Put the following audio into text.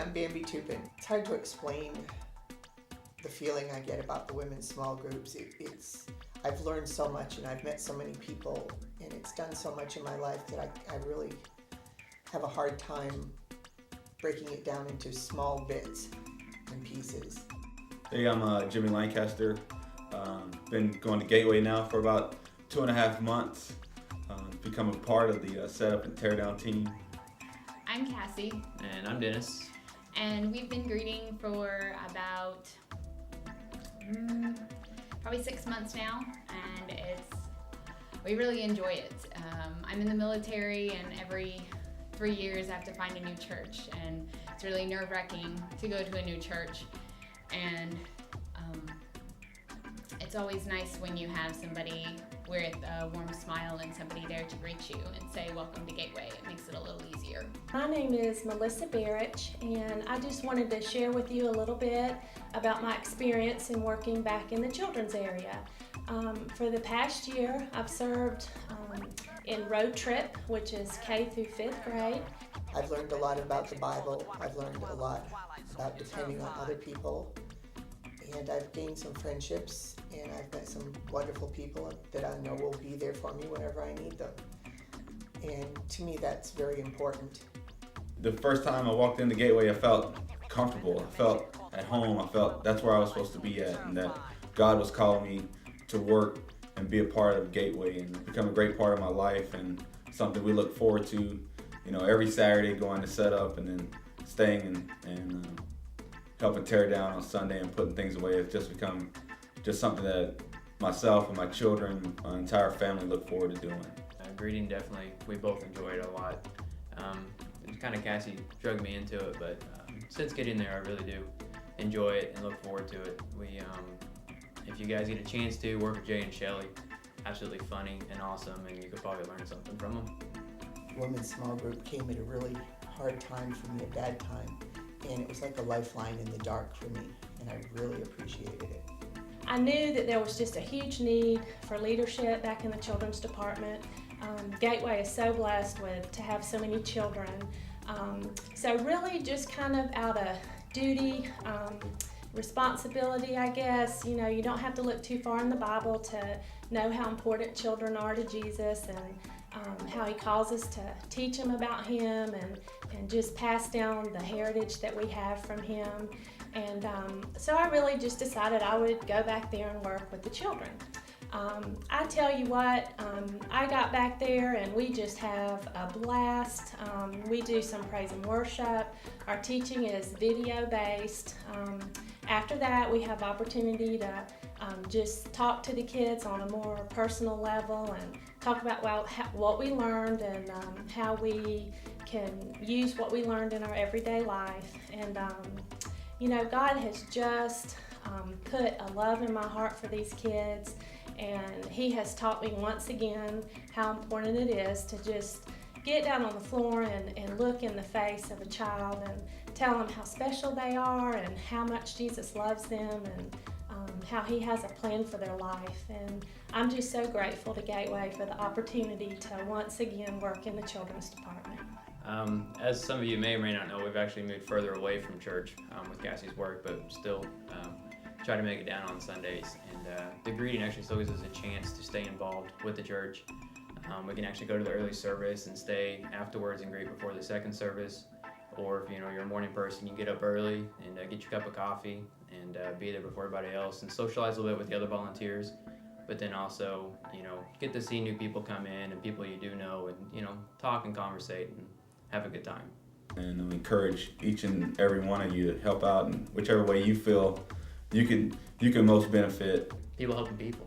I'm Bambi Tupin. It's hard to explain the feeling I get about the women's small groups. I've learned so much and I've met so many people, and it's done so much in my life that I really have a hard time breaking it down into small bits and pieces. Hey, I'm Jimmy Lancaster. Been going to Gateway now for about 2.5 months. Become a part of the setup and teardown team. I'm Cassie. And I'm Dennis. And we've been greeting for about probably 6 months now, and we really enjoy it. I'm in the military, and every 3 years I have to find a new church, and it's really nerve-wracking to go to a new church. And it's always nice when you have somebody with a warm smile and somebody there to greet you and say, welcome to Gateway. It makes it a little easier. My name is Melissa Barrich, and I just wanted to share with you a little bit about my experience in working back in the children's area. For the past year, I've served in Road Trip, which is K through 5th grade. I've learned a lot about the Bible. I've learned a lot about depending on other people. And I've gained some friendships, and I've met some wonderful people that I know will be there for me whenever I need them. And to me, that's very important. The first time I walked into Gateway, I felt comfortable. I felt at home. I felt that's where I was supposed to be at, and that God was calling me to work and be a part of Gateway and become a great part of my life, and something we look forward to, every Saturday, going to set up and then staying and helping tear down on Sunday and putting things away. It's just become just something that myself and my children, my entire family look forward to doing. Greeting, definitely, we both enjoy it a lot. Kind of Cassie drugged me into it, but since getting there, I really do enjoy it and look forward to it. If you guys get a chance to work with Jay and Shelly, absolutely funny and awesome, and you could probably learn something from them. Women's small group came at a really hard time for me, a bad time, and it was like a lifeline in the dark for me, and I really appreciated it. I knew that there was just a huge need for leadership back in the children's department. Gateway is so blessed to have so many children. So really just kind of out of duty, responsibility, I guess. You don't have to look too far in the Bible to know how important children are to Jesus, and how he calls us to teach them about him and just pass down the heritage that we have from him. And so I really just decided I would go back there and work with the children. I tell you what, I got back there and we just have a blast. We do some praise and worship. Our teaching is video based. After that, we have opportunity to just talk to the kids on a more personal level and talk about what we learned and how we can use what we learned in our everyday life. And God has just put a love in my heart for these kids, and he has taught me once again how important it is to just get down on the floor and look in the face of a child and tell them how special they are and how much Jesus loves them and how he has a plan for their life. And I'm just so grateful to Gateway for the opportunity to once again work in the children's department. As some of you may or may not know, we've actually moved further away from church with Cassie's work, but still try to make it down on Sundays. And the greeting actually still gives us a chance to stay involved with the church. We can actually go to the early service and stay afterwards and greet before the second service. Or if you're a morning person, you can get up early and get your cup of coffee and be there before everybody else and socialize a little bit with the other volunteers. But then also, get to see new people come in and people you do know and, talk and conversate and have a good time. And I encourage each and every one of you to help out in whichever way you feel you can most benefit. People helping people.